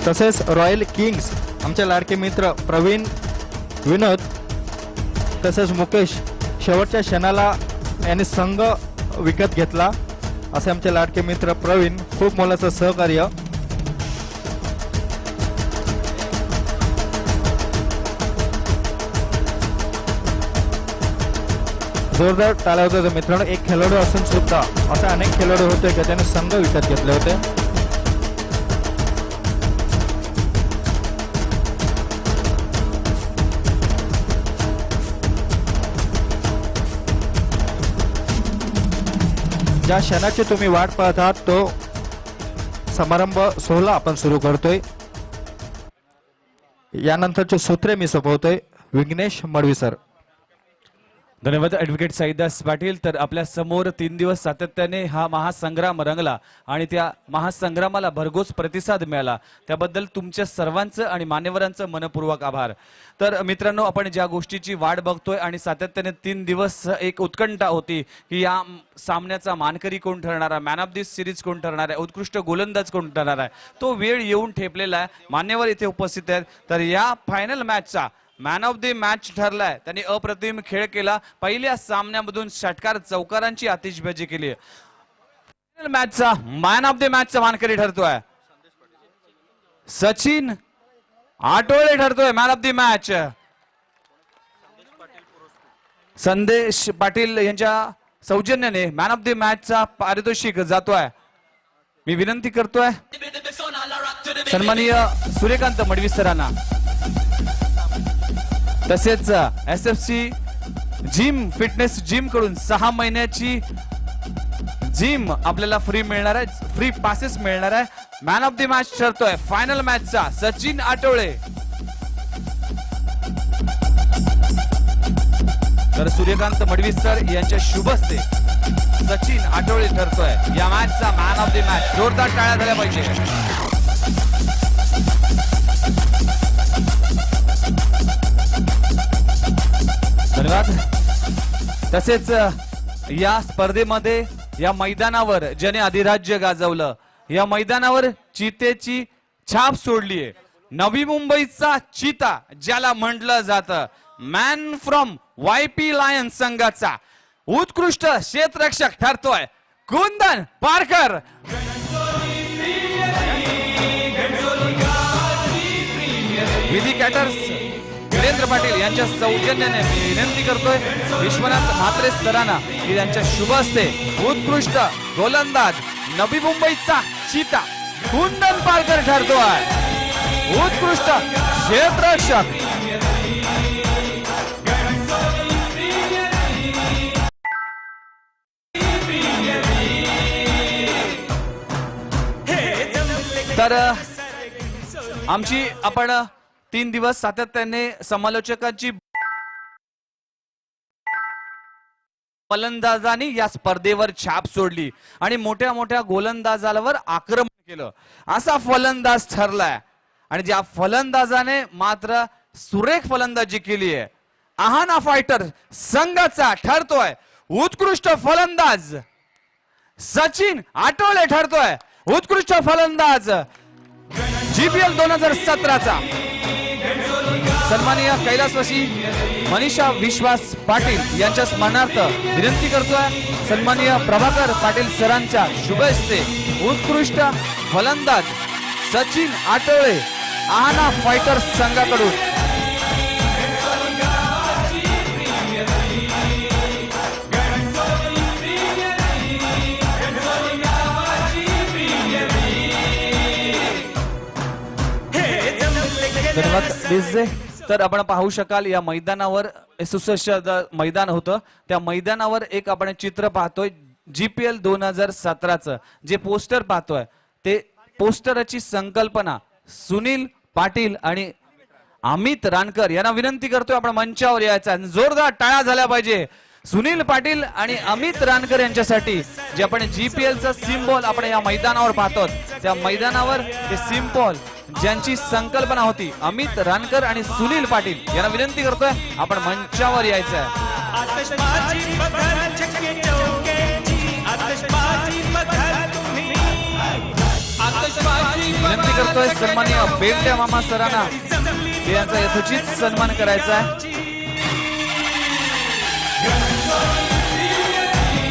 तसेच रॉयल किंग्स आमचे लाडके मित्र प्रवीण विनोद तसेच मुकेश शेवटच्या क्षणाला यांनी संघ विकत घेतला, असे आमचे लाडके मित्र प्रवीण, खूप मोलाचं सहकार्य। जोरदार टाळ्या होत्या मित्रांनो। एक खेळाडू असून सुद्धा असे अनेक खेळाडू होते की त्याने संघ विकत घेतले होते। ज्या क्षणाची तुम्ही वाट पाहत आहात तो समारंभ सोहळा आपण सुरू करतोय। यानंतरचे सूत्रे मी सोपवतोय विघ्नेश मडवी सर। धन्यवाद ॲडव्होकेट साईदास पाटील। तर आपल्या समोर 3 दिवस सातत्याने हा महासंग्राम रंगला आणि त्या महासंग्रामाला भरघोस प्रतिसाद मिळाला, त्याबद्दल तुमच्या सर्वांचं आणि मान्यवरांचं मनपूर्वक आभार। तर मित्रांनो, आपण ज्या गोष्टीची वाट बघतोय आणि सातत्याने 3 दिवस एक उत्कंठा होती की या सामन्याचा मानकरी कोण ठरणार आहे, मॅन ऑफ दिस सिरीज कोण ठरणार आहे, उत्कृष्ट गोलंदाज कोण ठरणार आहे, तो वेळ येऊन ठेपलेला आहे। मान्यवर इथे उपस्थित आहेत। तर या फायनल मॅचचा मॅन ऑफ द मॅच ठरलाय, त्यांनी अप्रतिम खेळ केला, पहिल्या सामन्यामधून षटकार चौकारांची आतिषबाजी केली। मॅचचा मॅन ऑफ द मॅचचा मानकरी ठरतोय सचिन आठवले ठरतोय man of the match. Sandesh Patil यांच्या सौजन्याने मॅन ऑफ द मॅचचा पारितोषिक जातोय. मी विनंती करतोय सन्माननीय सूर्यकांत मडवी सरांना तसेच SFC जिम फिटनेस जिम कडून 6 महिन्याची जिम आपल्याला फ्री मिळणार आहे, फ्री पासेस मिळणार आहे. मॅन ऑफ द मॅच ठरतोय फायनल मॅचचा सचिन आठवले. तर सूर्यकांत मडवी सर यांच्या शुभ हस्ते सचिन आठवले ठरतोय या मॅचचा मॅन ऑफ द मॅच. जोरदार टाळ्या झाल्या पाहिजे. धन्यवाद. तसेच या स्पर्धेमध्ये या मैदानावर ज्याने अधिराज्य गाजवलं, या मैदानावर चितेची छाप सोडलीये, नवी मुंबईचा चिता ज्याला म्हटलं जातं, मॅन फ्रॉम YP लायन्स संघाचा उत्कृष्ट क्षेत्ररक्षक ठरतोय कुंदन पारकर. विधी कॅटर्स वीरेंद्र पाटील यांच्या सौजन्याने विनंती करतोय विश्वनाथ म्हात्रे सरांना की यांच्या शुभ हस्ते उत्कृष्ट गोलंदाज नवी मुंबईचा चिता कुंदन पारकर ठरतोय उत्कृष्ट क्षेत्ररक्षक. तर आमची आपण 3 दिवस सातत्याने समालोचकांची फलंदाजांनी या स्पर्धेवर छाप सोडली आणि मोठ्या मोठ्या गोलंदाजांवर आक्रमण केलं असा फलंदाज ठरलाय. आणि ज्या फलंदाजाने मात्र सुरेख फलंदाजी केली आहे, आहाना फायटर संघाचा ठरतोय उत्कृष्ट फलंदाज सचिन आठवले ठरतोय उत्कृष्ट फलंदाज GPL 2017चा. सन्माननीय कैलासवासी मनीषा विश्वास पाटील यांच्या स्मरणार्थ विनंती करतोय सन्माननीय प्रभाकर पाटील सरांच्या शुभ हस्ते उत्कृष्ट फलंदाज सचिन आठवले आहाना फायटर्स संघाकडून तर आपण पाहू शकाल या मैदानावर मैदान होतं, त्या मैदानावर एक आपण चित्र पाहतोय GPL 2017चं जे पोस्टर पाहतोय ते पोस्टरची संकल्पना सुनील पाटील आणि अमित रानकर यांना विनंती करतोय आपण मंचावर यायचा. जोरदार टाळ्या झाल्या पाहिजे सुनील पाटील आणि अमित रानकर यांच्यासाठी. जे आपण GPLचा सिम्बॉल आपण या मैदानावर पाहतो त्या मैदानावर ते सिम्बॉल ज्यांची संकल्पना होती अमित रानकर आणि सुनील पाटील यांना विनंती करतोय आपण मंचावर यायचं. विनंती करतोय सन्माननीय बेंटे मामा सरांना यांचा यथोचित सन्मान करायचा आहे.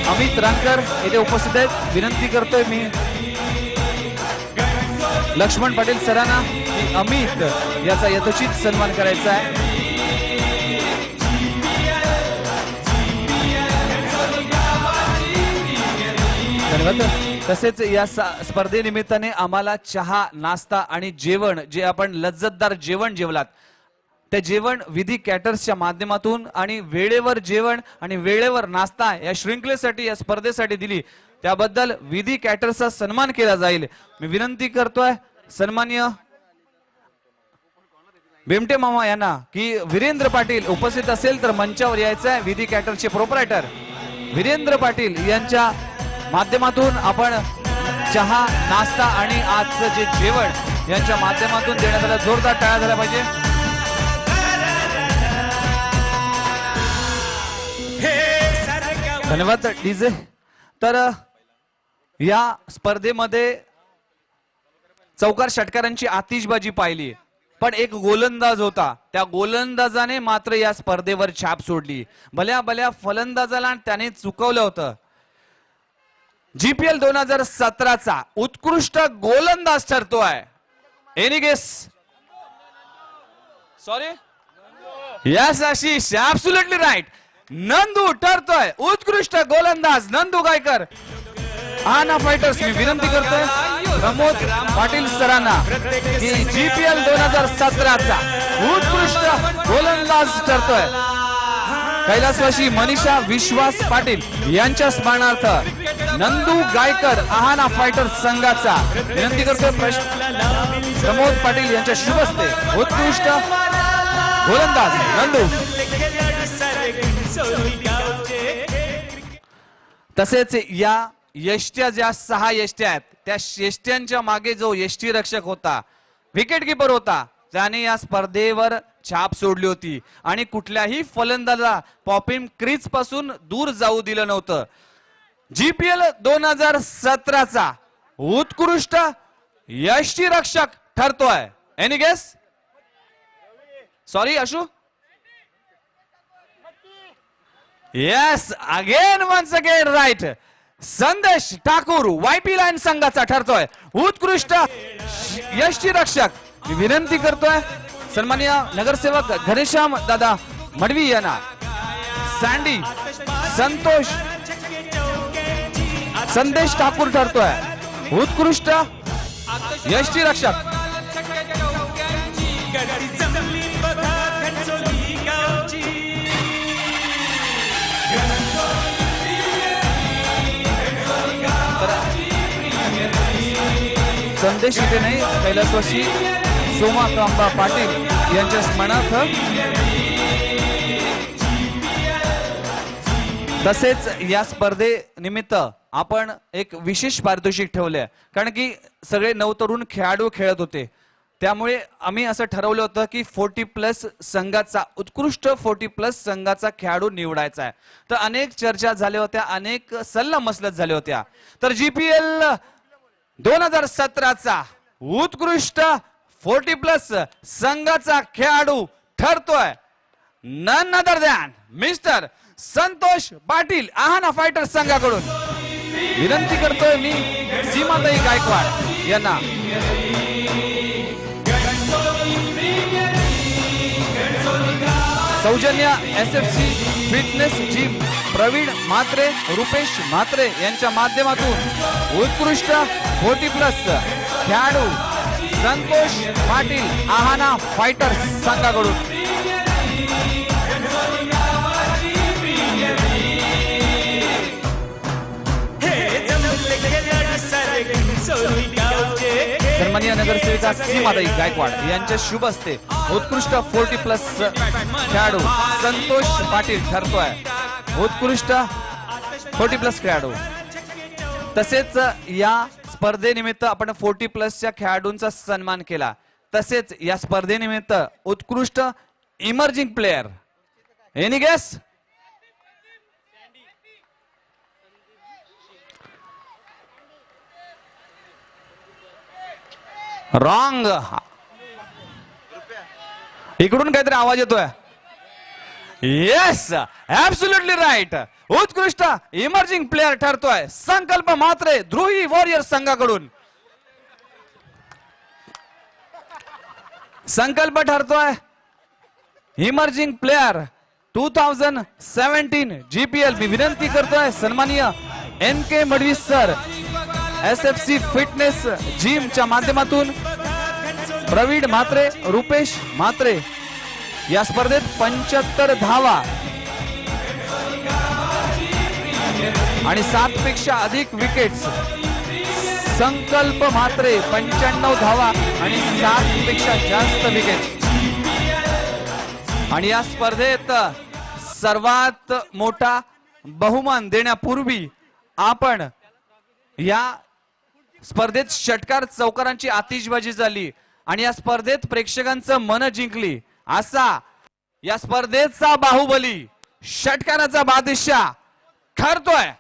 अमित रानकर येथे उपस्थित आहेत. विनंती करतोय मी लक्ष्मण पाटील सरांना की अमित याचा यथोचित सन्मान करायचा आहे. धन्यवाद. तसेच या स्पर्धेनिमित्ताने आम्हाला चहा नाश्ता आणि जेवण जे आपण लज्जतदार जेवण जेवलात त्या जेवण विधी कॅटर्सच्या माध्यमातून आणि वेळेवर जेवण आणि वेळेवर नाश्ता या शृंखलेसाठी या स्पर्धेसाठी दिली त्याबद्दल विधी कॅटर्सचा सन्मान केला जाईल. मी विनंती करतोय सन्माननीय बेमटे मामा यांना की वीरेंद्र पाटील उपस्थित असेल तर मंचावर यायचं आहे. विधी कॅटरचे प्रोपरायटर वीरेंद्र पाटील यांच्या माध्यमातून आपण चहा नाश्ता आणि आजचं जे जेवण यांच्या माध्यमातून देण्यात आलं. जोरदार टाळ्या झाल्या पाहिजे. धन्यवाद डीजे. तर या स्पर्धेमध्ये चौकार षटकारांची आतिषबाजी पाहिली पण एक गोलंदाज होता त्या गोलंदाजाने मात्र या स्पर्धेवर छाप सोडली. भल्या भल्या फलंदाजाला त्याने चुकवलं होतं. GPL 2017चा उत्कृष्ट गोलंदाज ठरतोय? Any guess? Sorry, yes Ashish, absolutely right. Nandu ठरतोय उत्कृष्ट गोलंदाज. नंदू गायकर. आना फायटर्स, मी विनंती करतोय प्रमोद पाटील सरांना की GPL 2017चा उत्कृष्ट गोलंदाज ठरतोय कैलासवासी मनीषा विश्वास पाटील यांच्या स्मरणार्थ नंदू गायकर आहाना फायटर्स संघाचा विनंती करतोय प्रमोद पाटील यांच्या शुभ हस्ते उत्कृष्ट गोलंदाज नंदू. तसेच या यष्ट्या ज्या 6 यष्ट्या आहेत त्या यष्ट्यांच्या मागे जो यष्टी रक्षक होता, विकेट किपर होता, त्याने या स्पर्धेवर छाप सोडली होती आणि कुठल्याही फलंदाजाला पॉपिंग क्रीज पासून दूर जाऊ दिलं नव्हतं. GPL 2017चा उत्कृष्ट यष्टी रक्षक ठरतोय? Any guess? Sorry Ashu. Yes, again once again right. Sandesh Thakur YP line संघाचा ठरतोय उत्कृष्ट यष्टी रक्षक. मी विनंती करतोय सन्माननीय नगरसेवक घनश्याम दादा मडवी यांना सँडी संतोष संदेश ठाकूर ठरतोय उत्कृष्ट यष्टी रक्षक. संदेश इथे नाही, कैलासवासी सोमाकांबा पाटील यांच्या स्मरणार्थ. तसेच या स्पर्धेनिमित्त आपण एक विशेष पारितोषिक ठेवले कारण की सगळे नवतरुण खेळाडू खेळत होते. त्यामुळे आम्ही असं ठरवलं होतं की 40+ संघाचा उत्कृष्ट 40+ संघाचा खेळाडू निवडायचा आहे. तर अनेक चर्चा झाल्या होत्या, अनेक सल्लामसलत झाल्या होत्या. तर GPL 2017चा उत्कृष्ट 40+ संघाचा खेळाडू ठरतोय none other than mister Santosh Patil Aahana fighters संघाकडून. विनंती करतोय मी सीमाताई गायकवाड यांना. सौजन्य SFC fitness gym Pravin Mhatre Rupesh Mhatre यांच्या माध्यमातून उत्कृष्ट 40+ खेळाडू संतोष पाटील आहाना फायटर्स संघाकडून. सन्माननीय नगरसेविका सीमाताई गायकवाड यांच्या शुभ हस्ते उत्कृष्ट 40+ खेळाडू संतोष पाटील ठरतोय उत्कृष्ट 40+ खेळाडू. तसेच या स्पर्धेनिमित्त आपण 40+ खेळाडूंचा सन्मान केला. तसेच या स्पर्धेनिमित्त उत्कृष्ट emerging player. Any guess? Wrong. इकडून काहीतरी आवाज येतोय. Yes, absolutely right. उत्कृष्ट इमर्जिंग प्लेयर ठरतोय संकल्प म्हात्रे ध्रुवी वॉरियर संघाकडून. संकल्प ठरतोय इमर्जिंग प्लेयर 2017 GPL. मी विनंती करतोय सन्माननीय NK Madvi sir SFC fitness जिमच्या माध्यमातून प्रवीण म्हात्रे रुपेश म्हात्रे या स्पर्धेत 75 धावा आणि 7 पेक्षा अधिक विकेट्स. संकल्प म्हात्रे 95 धावा आणि 7 पेक्षा जास्त विकेट्स. आणि या स्पर्धेत सर्वात मोठा बहुमान देण्यापूर्वी आपण या स्पर्धेत षटकार चौकारांची आतिषबाजी झाली आणि या स्पर्धेत प्रेक्षकांचं मन जिंकली. असा या स्पर्धेचा बाहुबली षटकाराचा बादशाह ठरतोय.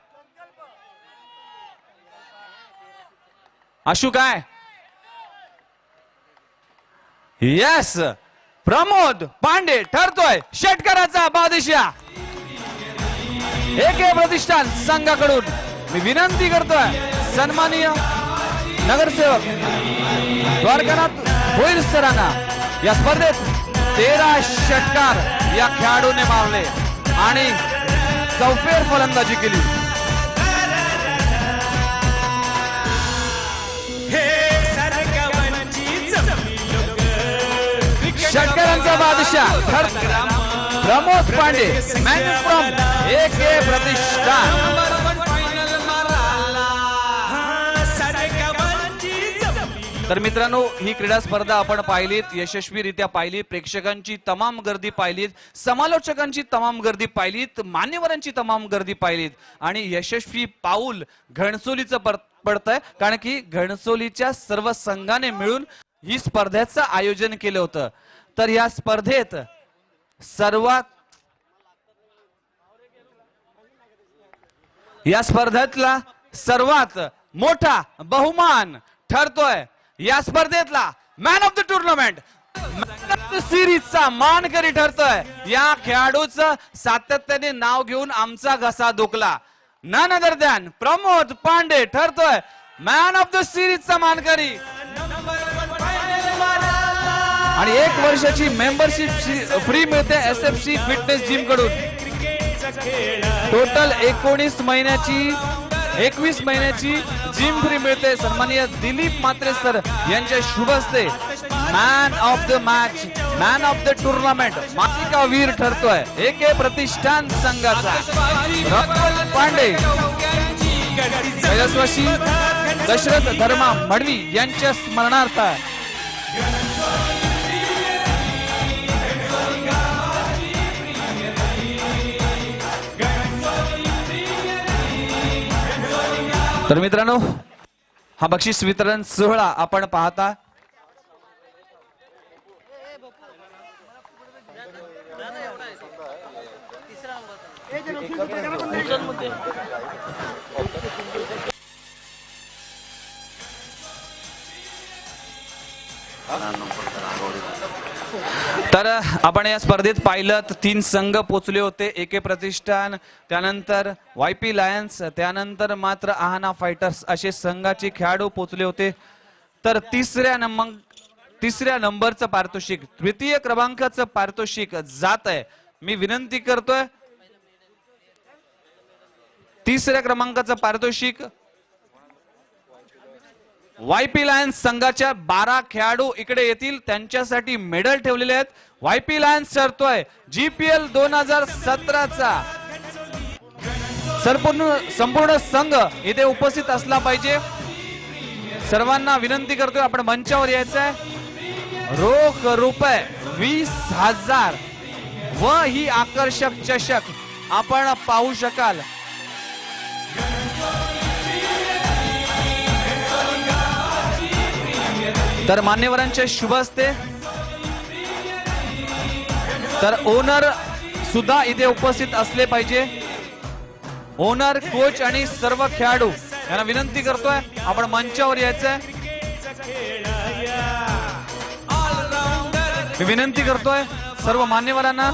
आशू काय? यस, प्रमोद पांडे ठरतोय षटकाराचा बादशाह AK प्रतिष्ठान संघाकडून. मी विनंती करतोय सन्माननीय नगरसेवक द्वारकानाथ भोईर सरांना या स्पर्धेत 13 षटकार या खेळाडूने मारले आणि चौफेर फलंदाजी केली. षटकारांचा बादशाह Pramod Pande man from AK Pratishthan. तर मित्रांनो, ही क्रीडा स्पर्धा आपण पाहिलीत, यशस्वीरित्या पाहिली, प्रेक्षकांची तमाम गर्दी पाहिलीत, समालोचकांची तमाम गर्दी पाहिलीत, मान्यवरांची तमाम गर्दी पाहिलीत आणि यशस्वी पाऊल घणसोलीचं पडतंय, कारण की घणसोलीच्या सर्व संघाने मिळून ही स्पर्धेचं आयोजन केलं होतं. तर या स्पर्धेत स्पर्धेतला सर्वात मोठा बहुमान ठरतोय या स्पर्धेतला man of the tournament, man of the सिरीजचा मानकरी ठरतोय. या खेळाडूचं सातत्याने नाव घेऊन आमचा घसा दुखला. None other than Pramod Pandey ठरतोय मॅन ऑफ द सिरीजचा मानकरी आणि 1 वर्षाची मेंबरशिप फ्री मिळते SFC फिटनेस जिम कडून. टोटल 21 महिन्याची जिम फ्री मिळते. सन्माननीय दिलीप म्हात्रे सर यांच्या शुभ हस्ते man of the match, man of the tournament मालिका वीर ठरतोय AK प्रतिष्ठान संघाचा पांडे कैलासवासी दशरथ धर्मा मडवी यांच्या स्मरणार्थ. तर मित्रांनो, हा बक्षीस वितरण सोहळा आपण पाहता. तर आपण या स्पर्धेत पाहिलं 3 संघ पोचले होते. AK प्रतिष्ठान, त्यानंतर YP लायन्स, त्यानंतर मात्र आहाना फायटर्स असे संघाचे खेळाडू पोचले होते. तर तिसऱ्या नंबरचं पारितोषिक, तृतीय क्रमांकाचं पारितोषिक जात आहे. मी विनंती करतोय, तिसऱ्या क्रमांकाचं पारितोषिक YP लायन्स संघाच्या 12 खेळाडू इकडे येतील, त्यांच्यासाठी मेडल ठेवलेले आहेत. YP लायन्स ठरतोय GPL 2017चा संपूर्ण संघ इथे उपस्थित असला पाहिजे. सर्वांना विनंती करतोय, आपण मंचावर यायचंय. रोख रुपये 20,000 व ही आकर्षक चषक आपण पाहू शकाल. तर मान्यवरांच्या शुभ हस्ते तर ओनर सुद्धा इथे उपस्थित असले पाहिजे. ओनर, कोच आणि सर्व खेळाडू यांना विनंती करतोय, आपण मंचावर यायचंय. मी विनंती करतोय सर्व मान्यवरांना.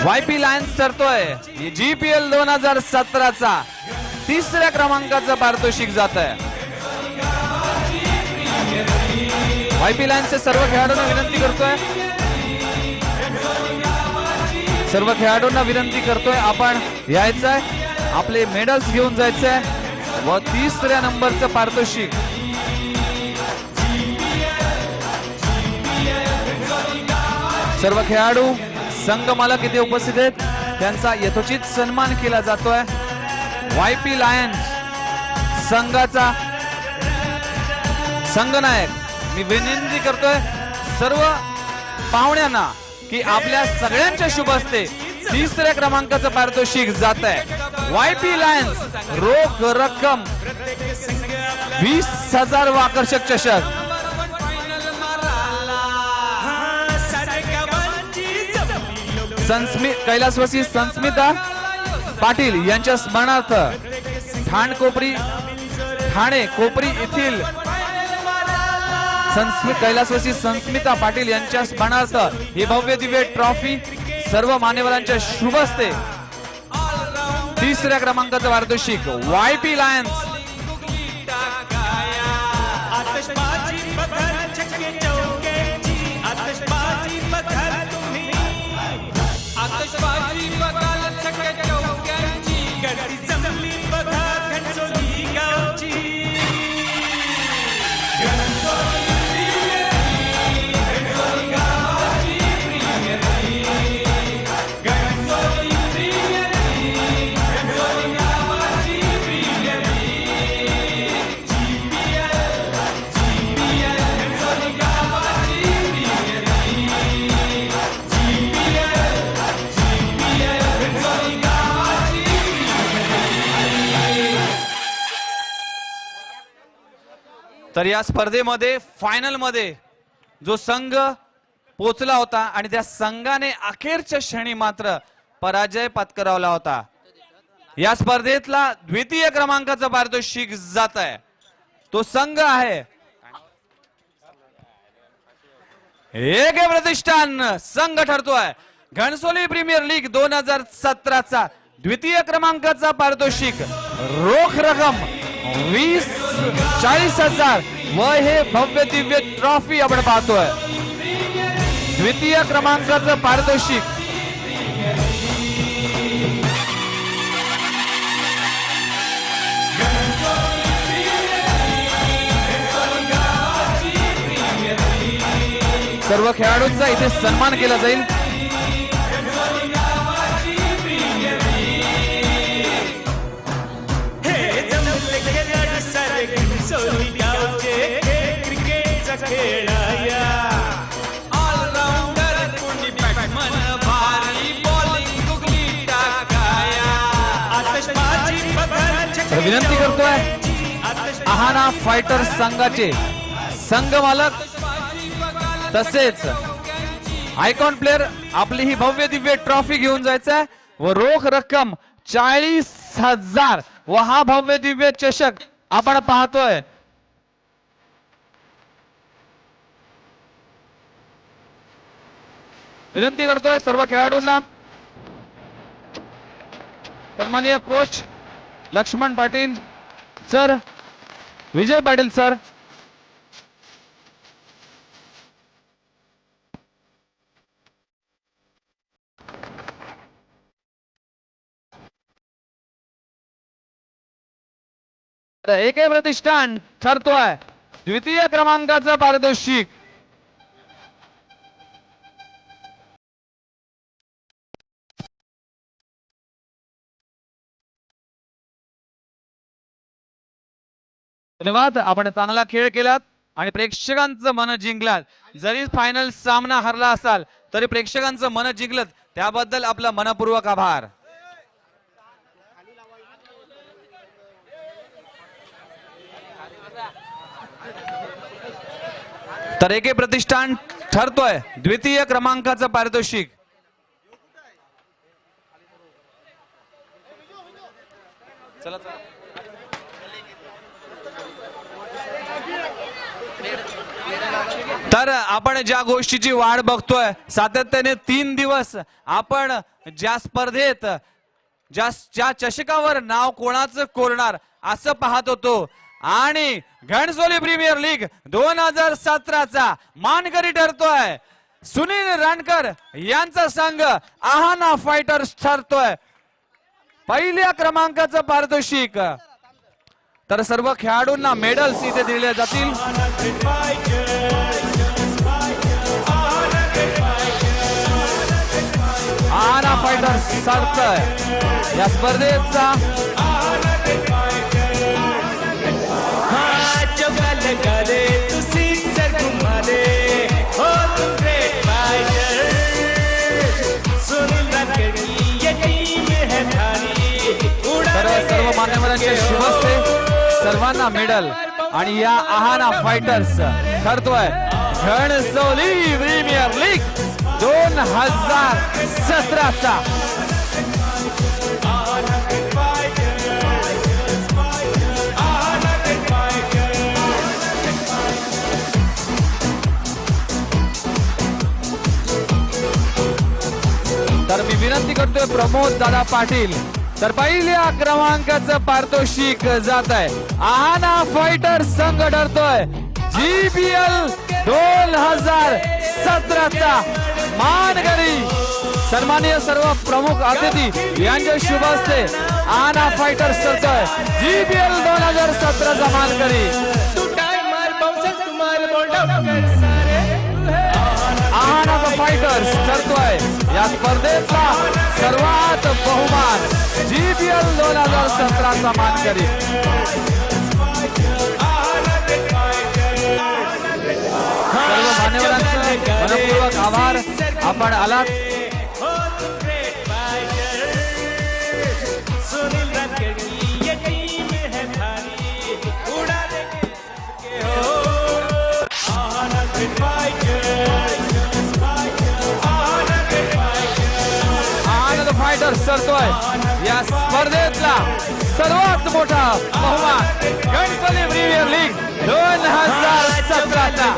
YP लायन्स ठरतोय GPL 2017चा तिसऱ्या क्रमांकाचं पारितोषिक जात आहे. YP लायन्सचे सर्व खेळाडूंना विनंती करतोय, आपण यायचंय, आपले मेडल्स घेऊन जायचंय व तिसऱ्या नंबरचं पारितोषिक. सर्व खेळाडू, संघ मालक इथे उपस्थित आहेत, त्यांचा यथोचित सन्मान केला जातोय. YP लायन्स संघाचा संघनायक, मी विनंती करतोय सर्व पाहुण्यांना की आपल्या सगळ्यांच्या शुभ हस्ते तिसऱ्या क्रमांकाचं पारितोषिक जात आहे. YP लायन्स रोख रक्कम 20,000 व आकर्षक चषक. कैलासवासी संस्मिता पाटील यांच्या स्मरणार्थ ठाणे कोपरी येथील कैलासवासी संस्मिता पाटील यांच्या स्मरणार्थ ही भव्य दिव्य ट्रॉफी सर्व मान्यवरांच्या शुभ हस्ते तिसऱ्या क्रमांकाचं पारितोषिक YP लायन्स तर या स्पर्धेमध्ये फायनल मध्ये जो संघ पोचला होता आणि त्या संघाने अखेरच्या क्षणी मात्र पराजय पत्करावला होता. या स्पर्धेतला द्वितीय क्रमांकाचं पारितोषिक जात आहे तो संघ आहे एक प्रतिष्ठान संघ ठरतोय घणसोली प्रीमियर लीग 2017 चा द्वितीय क्रमांकाचा पारितोषिक रोख रक्कम 40,000 व हे भव्य दिव्य ट्रॉफी आपण पाहतोय. द्वितीय क्रमांकाचं पारितोषिक सर्व खेळाडूंचा इथे सन्मान केला जाईल. विनंती करतोय आहाना फायटर संघाचे संघ मालक तसेच आयकॉन प्लेअर आपली ही भव्य दिव्य ट्रॉफी घेऊन जायचं व रोख रक्कम 40,000 व हा भव्य दिव्य चषक आपण पाहतोय. विनंती करतोय सर्व खेळाडूंना सन्माननीय coach Laxman Patil sir, Vijay Patil sir, एक प्रतिष्ठान ठरतोय द्वितीय क्रमांकाचं पारितोषिक धन्यवाद. आपण चांगला खेळ केलात आणि प्रेक्षकांचं मन जिंकलात. जरी फायनल सामना हरला असाल तरी प्रेक्षकांचं मन जिंकलं त्याबद्दल आपला मनपूर्वक आभार. तर एके प्रतिष्ठान ठरतोय द्वितीय क्रमांकाचं पारितोषिक चला चला. तर आपण ज्या गोष्टीची वाट बघतोय सातत्याने 3 दिवस आपण ज्या स्पर्धेत ज्या चषकावर नाव कोणाचं कोरणार असं पाहत होतो आणि घणसोली प्रीमियर लीग 2017 चा मानकरी ठरतोय सुनील राणकर यांचा संघ आहाना फायटर्स ठरतोय पहिल्या क्रमांकाचं पारितोषिक. तर सर्व खेळाडूंना मेडल्स इथे दिले जातील. आहाना फायटर्स ठरतोय या स्पर्धेचा सर्व मान्यवरांच्या शुभ हस्ते सर्वांना मेडल आणि या आहाना फायटर्स ठरतोय घणसोली प्रीमियर लीग 2017 चा तर मी विनंती करतोय प्रमोद दादा पाटील. तर पहिल्या क्रमांकाचं पारितोषिक जात आहे. आहाना फायटर संघ ठरतोय GBL 2017चा मानकरी. सन्माननीय सर्व प्रमुख अतिथी यांच्या शुभ हस्ते आहाना फायटर्स ठरतोय GBL 2017चा मानकरी. आहाना फायटर्स ठरतोय या स्पर्धेचा सर्वात बहुमान GBL 2017चा मानकरी. सर्व मान्यवरांचं मनपूर्वक आभार. आपण आलात. आनंद फायटर्स ठरतोय या स्पर्धेतला सर्वात मोठा बहुमान गणपती प्रीमियर लीग 2017चा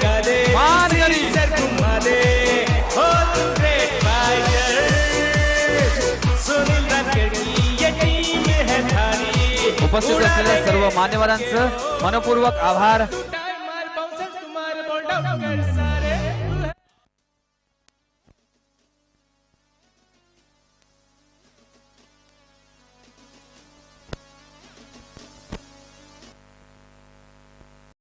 मानकरी. उपस्थित असलेल्या सर्व मान्यवरांचं मनपूर्वक आभार.